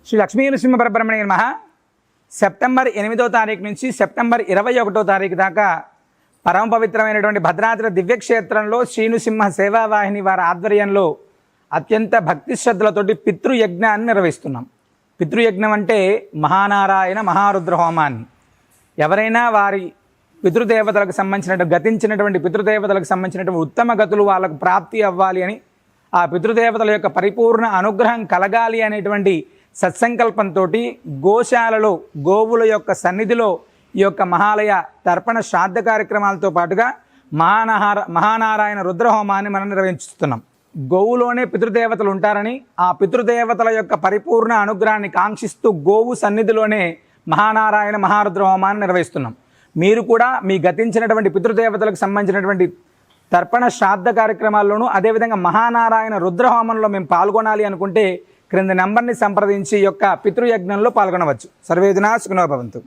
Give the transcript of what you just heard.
శ్రీ లక్ష్మీ నృసింహ పరబ్రహ్మణ్య నమః. సెప్టెంబర్ 8వ తారీఖు నుంచి సెప్టెంబర్ 21వ తారీఖు దాకా పరమ పవిత్రమైనటువంటి భద్రాద్రి దివ్యక్షేత్రంలో శ్రీనృసింహ సేవావాహిని వారి ఆధ్వర్యంలో అత్యంత భక్తి శ్రద్ధలతోటి పితృయజ్ఞాన్ని నిర్వహిస్తున్నాం. పితృయజ్ఞం అంటే మహానారాయణ మహారుద్ర హోమాన్ని. ఎవరైనా వారి పితృదేవతలకు సంబంధించినటువంటి గతించినటువంటి పితృదేవతలకు సంబంధించినటువంటి ఉత్తమ గతులు వాళ్ళకు ప్రాప్తి అవ్వాలి అని, ఆ పితృదేవతల యొక్క పరిపూర్ణ అనుగ్రహం కలగాలి అనేటువంటి సత్సంకల్పంతో గోశాలలో గోవుల యొక్క సన్నిధిలో ఈ యొక్క మహాలయ తర్పణ శ్రాద్ధ కార్యక్రమాలతో పాటుగా మహానారాయణ రుద్రహోమాన్ని మనం నిర్వహిస్తున్నాం. గోవులోనే పితృదేవతలు ఉంటారని, ఆ పితృదేవతల యొక్క పరిపూర్ణ అనుగ్రహాన్ని కాంక్షిస్తూ గోవు సన్నిధిలోనే మహానారాయణ మహారుద్ర హోమాన్ని నిర్వహిస్తున్నాం. మీరు కూడా మీ గతించినటువంటి పితృదేవతలకు సంబంధించినటువంటి తర్పణ శ్రాద్ధ కార్యక్రమాల్లోనూ అదేవిధంగా మహానారాయణ రుద్రహోమంలో మేము పాల్గొనాలి అనుకుంటే క్రింది నంబర్ని సంప్రదించి యొక్క పితృయజ్ఞంలో పాల్గొనవచ్చు. సర్వేజనా సుఖినో భవంతు.